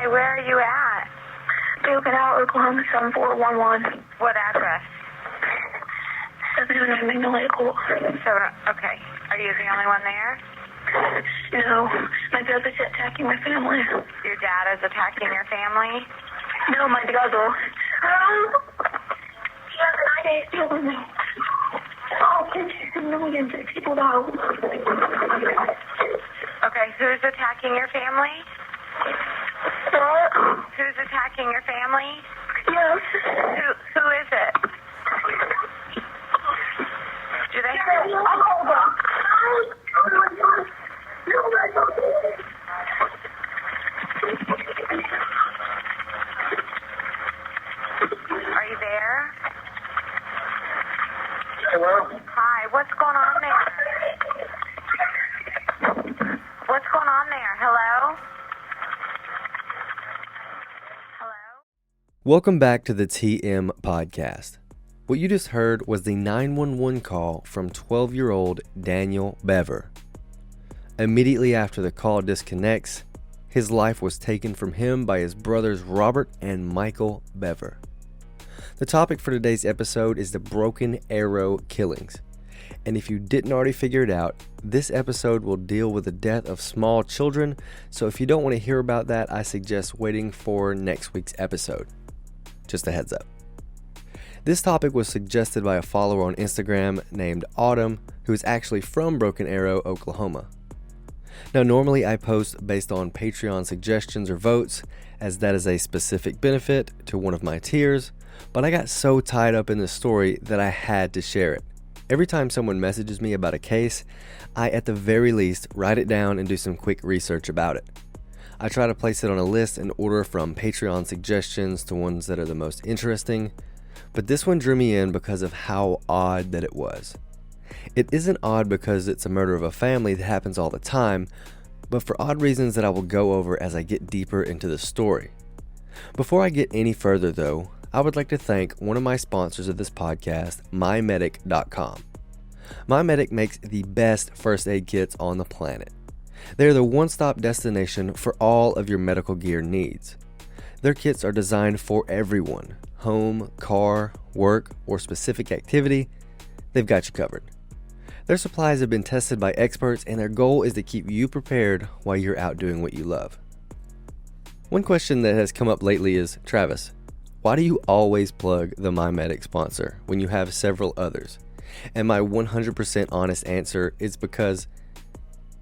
Hi, where are you at? Broken Arrow, Oklahoma 7411. What address? 700 Magnolia Court. Okay. Are you the only one there? No, my brother's attacking my family. Your dad is attacking your family? No, my brother. He has an idea killing me. Oh, millions of people know. Okay, who's attacking your family? What? Who's attacking your family? Yes. Who is it? Do they? Are you there? Hello? Hi, what's going on there? What's going on there? Hello? Hello? Welcome back to the TM Podcast. What you just heard was the 911 call from 12-year-old Daniel Bever. Immediately after the call disconnects, his life was taken from him by his brothers Robert and Michael Bever. The topic for today's episode is the Broken Arrow killings. And if you didn't already figure it out, this episode will deal with the death of small children, so if you don't want to hear about that, I suggest waiting for next week's episode. Just a heads up. This topic was suggested by a follower on Instagram named Autumn, who is actually from Broken Arrow, Oklahoma. Now, normally I post based on Patreon suggestions or votes, as that is a specific benefit to one of my tiers, but I got so tied up in the story that I had to share it. Every time someone messages me about a case, I at the very least write it down and do some quick research about it. I try to place it on a list in order from Patreon suggestions to ones that are the most interesting, but this one drew me in because of how odd that it was. It isn't odd because it's a murder of a family that happens all the time, but for odd reasons that I will go over as I get deeper into the story. Before I get any further though, I would like to thank one of my sponsors of this podcast, MyMedic.com. MyMedic makes the best first aid kits on the planet. They're the one-stop destination for all of your medical gear needs. Their kits are designed for everyone, home, car, work, or specific activity. They've got you covered. Their supplies have been tested by experts, and their goal is to keep you prepared while you're out doing what you love. One question that has come up lately is, Travis, why do you always plug the MyMedic sponsor when you have several others? And my 100% honest answer is because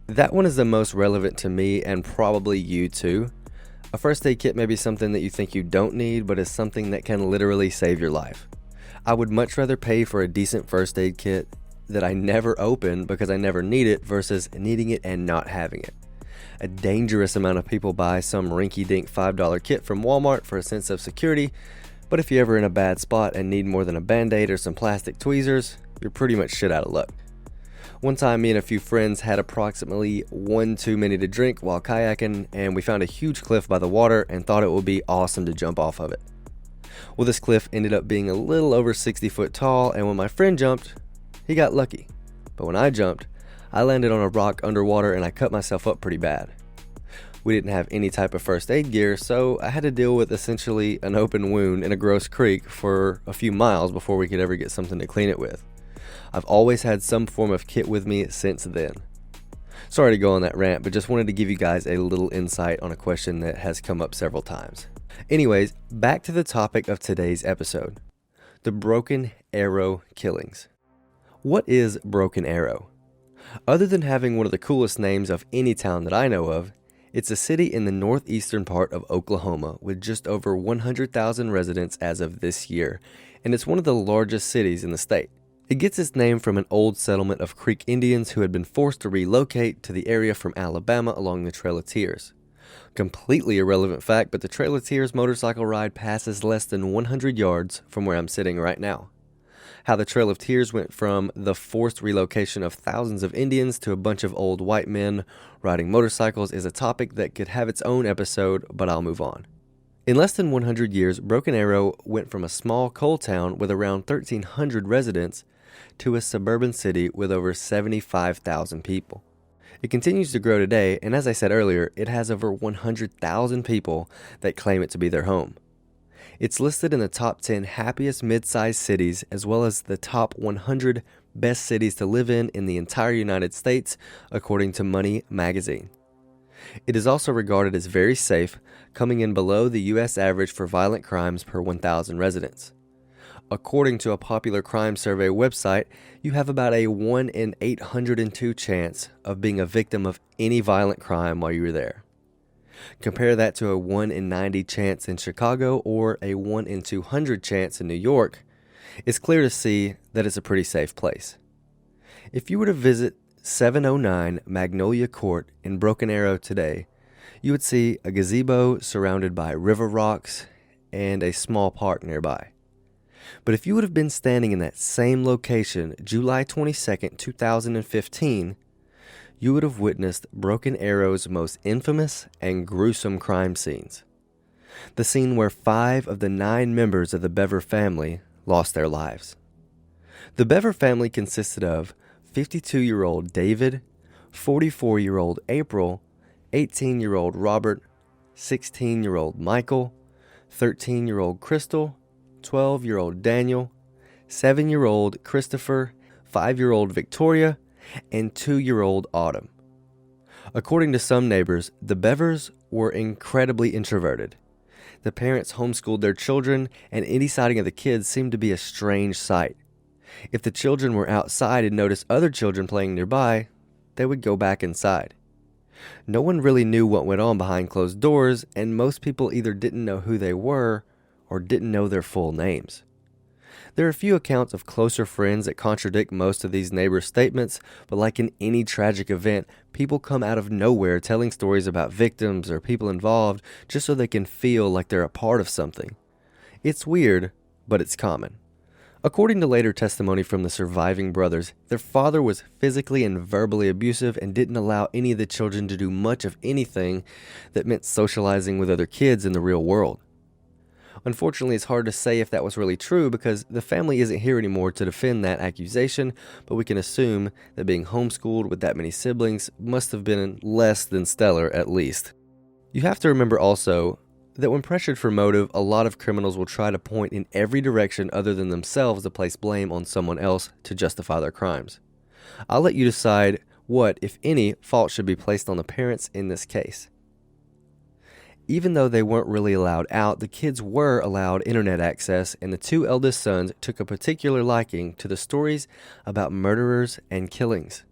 that one is the most relevant to me and probably you too. A first aid kit may be something that you think you don't need, but is something that can literally save your life. I would much rather pay for a decent first aid kit that I never open because I never need it versus needing it and not having it. A dangerous amount of people buy some rinky-dink $5 kit from Walmart for a sense of security, but if you're ever in a bad spot and need more than a Band-Aid or some plastic tweezers, you're pretty much shit out of luck. One time, me and a few friends had approximately one too many to drink while kayaking, and we found a huge cliff by the water and thought it would be awesome to jump off of it. Well, this cliff ended up being a little over 60 foot tall, and when my friend jumped, he got lucky. But when I jumped, I landed on a rock underwater and I cut myself up pretty bad. We didn't have any type of first aid gear, so I had to deal with essentially an open wound in a gross creek for a few miles before we could ever get something to clean it with. I've always had some form of kit with me since then. Sorry to go on that rant, but just wanted to give you guys a little insight on a question that has come up several times. Anyways, back to the topic of today's episode, the Broken Arrow killings. What is Broken Arrow? Other than having one of the coolest names of any town that I know of, it's a city in the northeastern part of Oklahoma with just over 100,000 residents as of this year, and it's one of the largest cities in the state. It gets its name from an old settlement of Creek Indians who had been forced to relocate to the area from Alabama along the Trail of Tears. Completely irrelevant fact, but the Trail of Tears motorcycle ride passes less than 100 yards from where I'm sitting right now. How the Trail of Tears went from the forced relocation of thousands of Indians to a bunch of old white men riding motorcycles is a topic that could have its own episode, but I'll move on. In less than 100 years, Broken Arrow went from a small coal town with around 1,300 residents to a suburban city with over 75,000 people. It continues to grow today, and as I said earlier, it has over 100,000 people that claim it to be their home. It's listed in the top 10 happiest mid-sized cities, as well as the top 100 best cities to live in the entire United States, according to Money magazine. It is also regarded as very safe, coming in below the U.S. average for violent crimes per 1,000 residents. According to a popular crime survey website, you have about a 1 in 802 chance of being a victim of any violent crime while you were there. Compare that to a 1 in 90 chance in Chicago or a 1 in 200 chance in New York. It's clear to see that it's a pretty safe place. If you were to visit 709 Magnolia Court in Broken Arrow today, you would see a gazebo surrounded by river rocks and a small park nearby. But if you would have been standing in that same location July 22nd, 2015, you would have witnessed Broken Arrow's most infamous and gruesome crime scenes. The scene where 5 of the 9 members of the Bever family lost their lives. The Bever family consisted of 52-year-old David, 44-year-old April, 18-year-old Robert, 16-year-old Michael, 13-year-old Crystal, 12-year-old Daniel, 7-year-old Christopher, 5-year-old Victoria, and 2-year-old Autumn. According to some neighbors, the Bevers were incredibly introverted. The parents homeschooled their children, and any sighting of the kids seemed to be a strange sight. If the children were outside and noticed other children playing nearby, they would go back inside. No one really knew what went on behind closed doors, and most people either didn't know who they were or didn't know their full names. There are a few accounts of closer friends that contradict most of these neighbors' statements, but like in any tragic event, people come out of nowhere telling stories about victims or people involved just so they can feel like they're a part of something. It's weird, but it's common. According to later testimony from the surviving brothers, their father was physically and verbally abusive and didn't allow any of the children to do much of anything that meant socializing with other kids in the real world. Unfortunately, it's hard to say if that was really true because the family isn't here anymore to defend that accusation, but we can assume that being homeschooled with that many siblings must have been less than stellar at least. You have to remember also that when pressured for motive, a lot of criminals will try to point in every direction other than themselves to place blame on someone else to justify their crimes. I'll let you decide what, if any, fault should be placed on the parents in this case. Even though they weren't really allowed out, the kids were allowed internet access, and the 2 eldest sons took a particular liking to the stories about murderers and killings.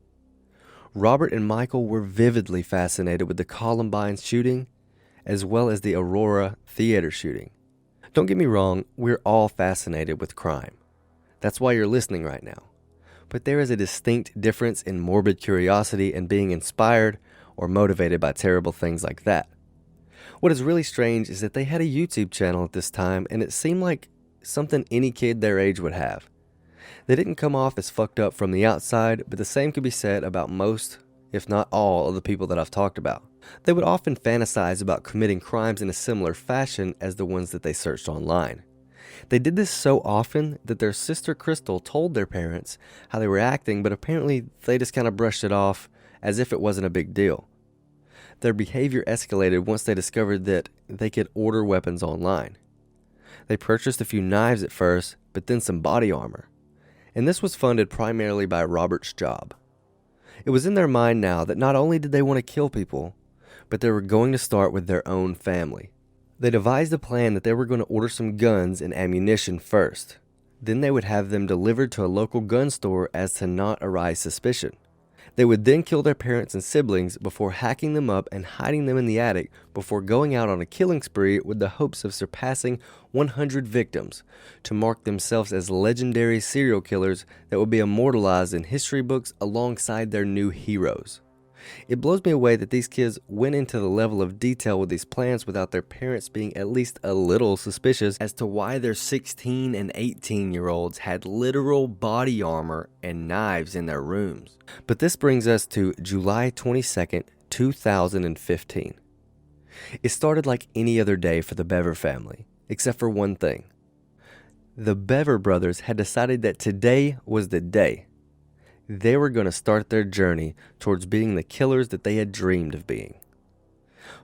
Robert and Michael were vividly fascinated with the Columbine shooting, as well as the Aurora theater shooting. Don't get me wrong, we're all fascinated with crime. That's why you're listening right now. But there is a distinct difference in morbid curiosity and being inspired or motivated by terrible things like that. What is really strange is that they had a YouTube channel at this time, and it seemed like something any kid their age would have. They didn't come off as fucked up from the outside, but the same could be said about most, if not all, of the people that I've talked about. They would often fantasize about committing crimes in a similar fashion as the ones that they searched online. They did this so often that their sister Crystal told their parents how they were acting, but apparently they just kind of brushed it off as if it wasn't a big deal. Their behavior escalated once they discovered that they could order weapons online. They purchased a few knives at first, but then some body armor. And this was funded primarily by Robert's job. It was in their mind now that not only did they want to kill people, but they were going to start with their own family. They devised a plan that they were going to order some guns and ammunition first. Then they would have them delivered to a local gun store as to not arouse suspicion. They would then kill their parents and siblings before hacking them up and hiding them in the attic before going out on a killing spree with the hopes of surpassing 100 victims to mark themselves as legendary serial killers that would be immortalized in history books alongside their new heroes. It blows me away that these kids went into the level of detail with these plans without their parents being at least a little suspicious as to why their 16 and 18-year-olds had literal body armor and knives in their rooms. But this brings us to July 22nd, 2015. It started like any other day for the Bever family, except for one thing. The Bever brothers had decided that today was the day. they were going to start their journey towards being the killers that they had dreamed of being.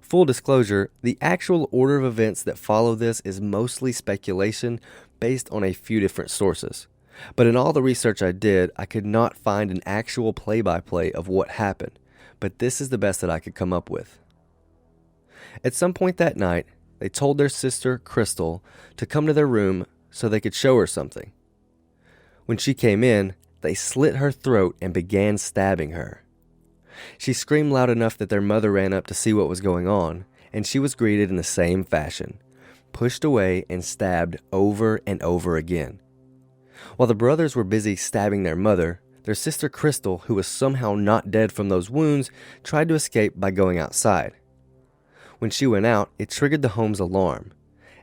Full disclosure, the actual order of events that follow this is mostly speculation based on a few different sources. But in all the research I did, I could not find an actual play-by-play of what happened, but this is the best that I could come up with. At some point that night, they told their sister, Crystal, to come to their room so they could show her something. When she came in, they slit her throat and began stabbing her. She screamed loud enough that their mother ran up to see what was going on, and she was greeted in the same fashion, pushed away and stabbed over and over again. While the brothers were busy stabbing their mother, their sister Crystal, who was somehow not dead from those wounds, tried to escape by going outside. When she went out, it triggered the home's alarm,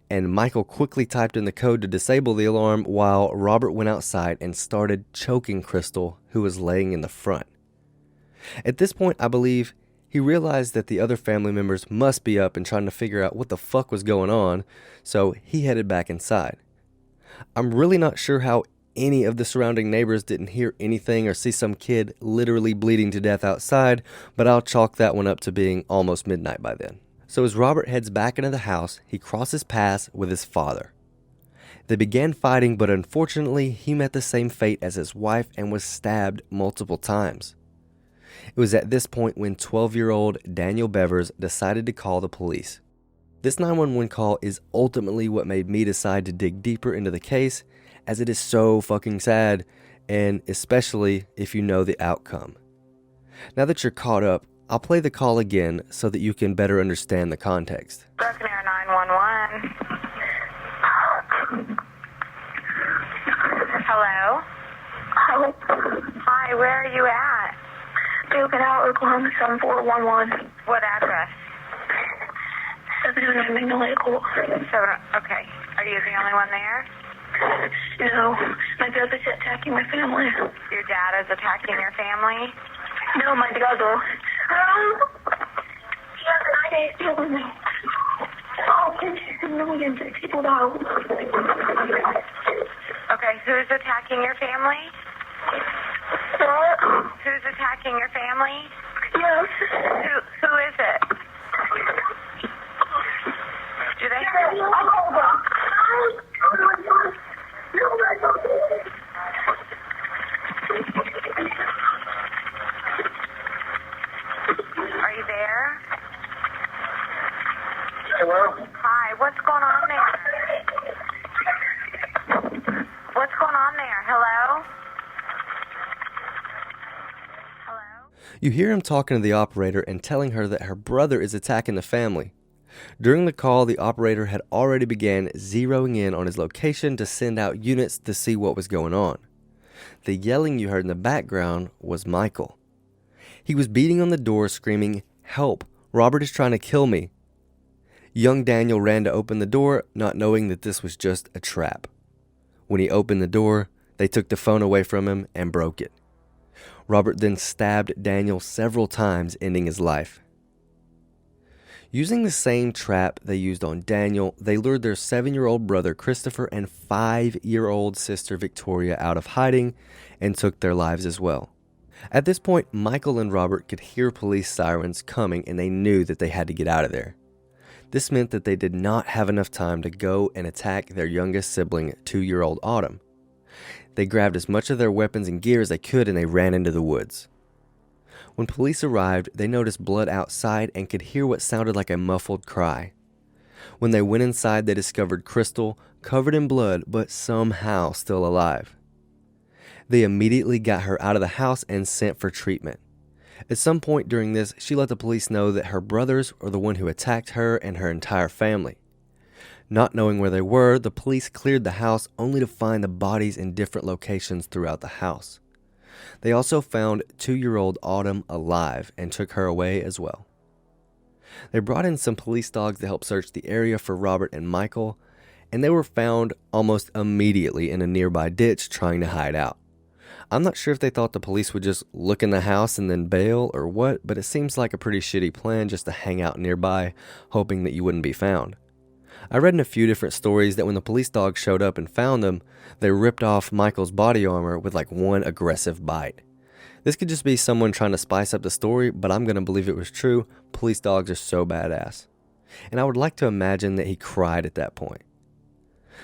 and Michael quickly typed in the code to disable the alarm while Robert went outside and started choking Crystal, who was laying in the front. At this point, I believe he realized that the other family members must be up and trying to figure out what the fuck was going on, so he headed back inside. I'm really not sure how any of the surrounding neighbors didn't hear anything or see some kid literally bleeding to death outside, but I'll chalk that one up to being almost midnight by then. So as Robert heads back into the house, he crosses paths with his father. They began fighting, but unfortunately, he met the same fate as his wife and was stabbed multiple times. It was at this point when 12-year-old Daniel Bevers decided to call the police. This 911 call is ultimately what made me decide to dig deeper into the case, as it is so fucking sad, and especially if you know the outcome. Now that you're caught up, I'll play the call again so that you can better understand the context. Broken Air 911. Hello? Hello. Hi, where are you at? Duke and out, Oklahoma 7411. What address? 709 Magnolia Court. Okay. Are you the only one there? No, my brother's attacking my family. Your dad is attacking your family? No, my brother. He has an idea to kill me. Oh, millions of people die. Okay, who's attacking your family? What? Who's attacking your family? Yes. Who is it? Do they Are you there? Hello? Hi, what's going on there? What's going on there? Hello? Hello? You hear him talking to the operator and telling her that her brother is attacking the family. During the call, the operator had already began zeroing in on his location to send out units to see what was going on. The yelling you heard in the background was Michael. He was beating on the door, screaming, "Help! Robert is trying to kill me." Young Daniel ran to open the door, not knowing that this was just a trap. When he opened the door, they took the phone away from him and broke it. Robert then stabbed Daniel several times, ending his life. Using the same trap they used on Daniel, they lured their 7-year-old brother Christopher and 5-year-old sister Victoria out of hiding and took their lives as well. At this point, Michael and Robert could hear police sirens coming and they knew that they had to get out of there. This meant that they did not have enough time to go and attack their youngest sibling, 2-year-old Autumn. They grabbed as much of their weapons and gear as they could and they ran into the woods. When police arrived, they noticed blood outside and could hear what sounded like a muffled cry. When they went inside, they discovered Crystal, covered in blood, but somehow still alive. They immediately got her out of the house and sent for treatment. At some point during this, she let the police know that her brothers were the one who attacked her and her entire family. Not knowing where they were, the police cleared the house only to find the bodies in different locations throughout the house. They also found 2-year-old Autumn alive and took her away as well. They brought in some police dogs to help search the area for Robert and Michael, and they were found almost immediately in a nearby ditch trying to hide out. I'm not sure if they thought the police would just look in the house and then bail or what, but it seems like a pretty shitty plan just to hang out nearby, hoping that you wouldn't be found. I read in a few different stories that when the police dogs showed up and found them, they ripped off Michael's body armor with like one aggressive bite. This could just be someone trying to spice up the story, but I'm going to believe it was true. Police dogs are so badass. And I would like to imagine that he cried at that point.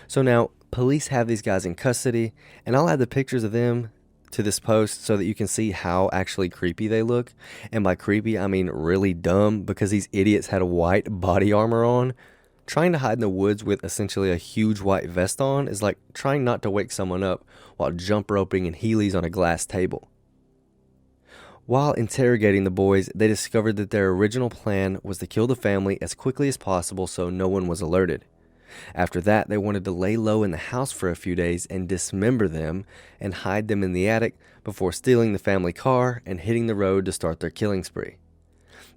So now, police have these guys in custody, and I'll add the pictures of them to this post so that you can see how actually creepy they look. And by creepy, I mean really dumb, because these idiots had a white body armor on. Trying to hide in the woods with essentially a huge white vest on is like trying not to wake someone up while jump roping in Heelys on a glass table. While interrogating the boys, they discovered that their original plan was to kill the family as quickly as possible so no one was alerted. After that, they wanted to lay low in the house for a few days and dismember them and hide them in the attic before stealing the family car and hitting the road to start their killing spree.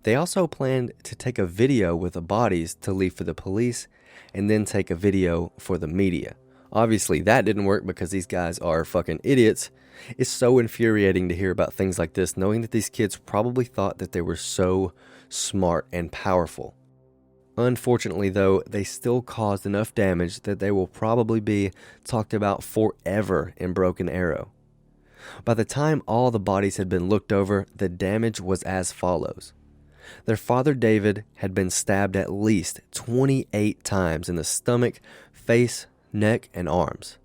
They also planned to take a video with the bodies to leave for the police and then take a video for the media. Obviously, that didn't work because these guys are fucking idiots. It's so infuriating to hear about things like this, knowing that these kids probably thought that they were so smart and powerful. Unfortunately, though, they still caused enough damage that they will probably be talked about forever in Broken Arrow. By the time all the bodies had been looked over, the damage was as follows. Their father David had been stabbed at least 28 times in the stomach, face, neck, and arms.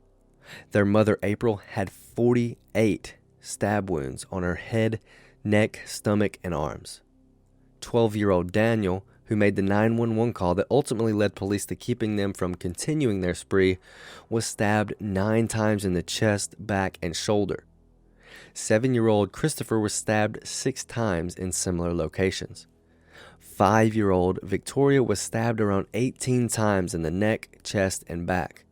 Their mother April had 48 stab wounds on her head, neck, stomach, and arms. 12-year-old Daniel, who made the 911 call that ultimately led police to keeping them from continuing their spree, was stabbed 9 times in the chest, back, and shoulder. 7-year-old Christopher was stabbed 6 times in similar locations. 5-year-old Victoria was stabbed around 18 times in the neck, chest, and back.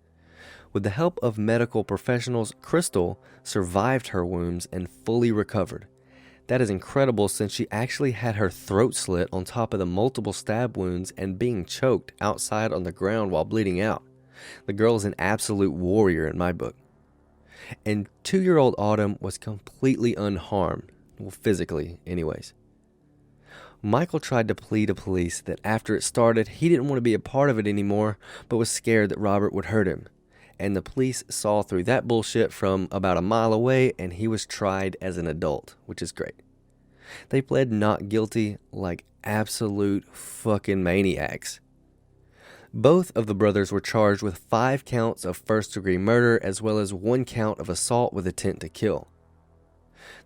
With the help of medical professionals, Crystal survived her wounds and fully recovered. That is incredible since she actually had her throat slit on top of the multiple stab wounds and being choked outside on the ground while bleeding out. The girl is an absolute warrior in my book. And 2-year-old Autumn was completely unharmed, well, physically anyways. Michael tried to plead to police that after it started, he didn't want to be a part of it anymore, but was scared that Robert would hurt him. And the police saw through that bullshit from about a mile away, and he was tried as an adult, which is great. They pled not guilty like absolute fucking maniacs. Both of the brothers were charged with 5 counts of first-degree murder as well as 1 count of assault with intent to kill.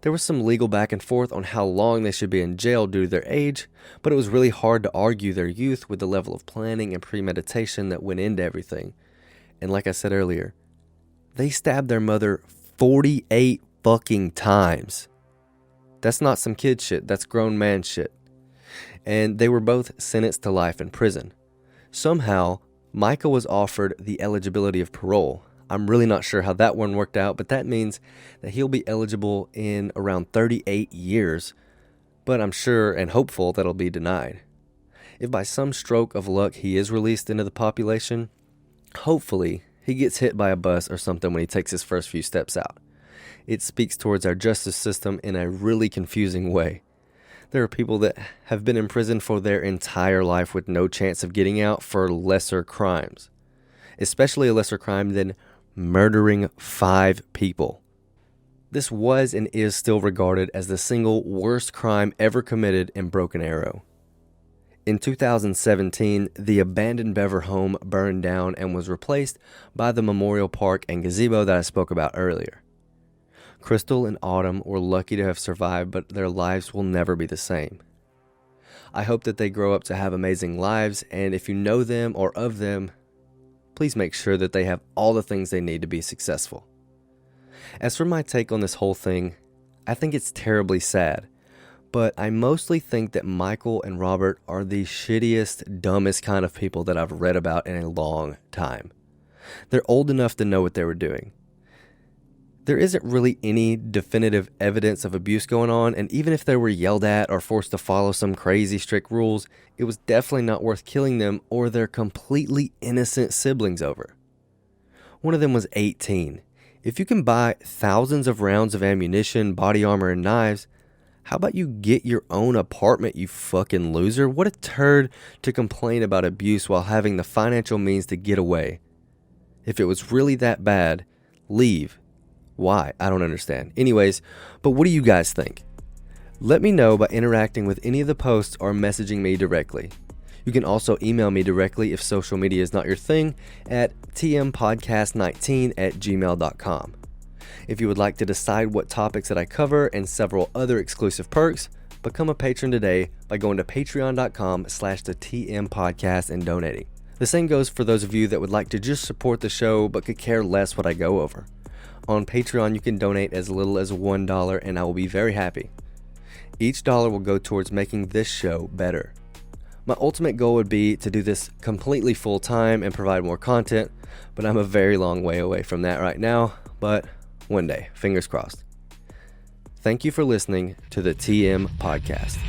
There was some legal back and forth on how long they should be in jail due to their age, but it was really hard to argue their youth with the level of planning and premeditation that went into everything. And like I said earlier, they stabbed their mother 48 fucking times. That's not some kid shit, that's grown man shit. And they were both sentenced to life in prison. Somehow, Michael was offered the eligibility of parole. I'm really not sure how that one worked out, but that means that he'll be eligible in around 38 years, but I'm sure and hopeful that'll be denied. If by some stroke of luck he is released into the population, hopefully he gets hit by a bus or something when he takes his first few steps out. It speaks towards our justice system in a really confusing way. There are people that have been in prison for their entire life with no chance of getting out for lesser crimes, especially a lesser crime than murdering 5 people. This was and is still regarded as the single worst crime ever committed in Broken Arrow. In 2017, the abandoned Bever home burned down and was replaced by the memorial park and gazebo that I spoke about earlier. Crystal and Autumn were lucky to have survived, but their lives will never be the same. I hope that they grow up to have amazing lives, and if you know them or of them, please make sure that they have all the things they need to be successful. As for my take on this whole thing, I think it's terribly sad, but I mostly think that Michael and Robert are the shittiest, dumbest kind of people that I've read about in a long time. They're old enough to know what they were doing. There isn't really any definitive evidence of abuse going on, and even if they were yelled at or forced to follow some crazy strict rules, it was definitely not worth killing them or their completely innocent siblings over. One of them was 18. If you can buy thousands of rounds of ammunition, body armor, and knives, how about you get your own apartment, you fucking loser? What a turd to complain about abuse while having the financial means to get away. If it was really that bad, leave. Why? I don't understand. Anyways, but what do you guys think? Let me know by interacting with any of the posts or messaging me directly. You can also email me directly if social media is not your thing at tmpodcast19@gmail.com. If you would like to decide what topics that I cover and several other exclusive perks, become a patron today by going to patreon.com/the-TM-podcast and donating. The same goes for those of you that would like to just support the show but could care less what I go over. On Patreon, you can donate as little as $1 and I will be very happy. Each dollar will go towards making this show better. My ultimate goal would be to do this completely full time and provide more content, but I'm a very long way away from that right now, but one day, fingers crossed. Thank you for listening to the TM Podcast.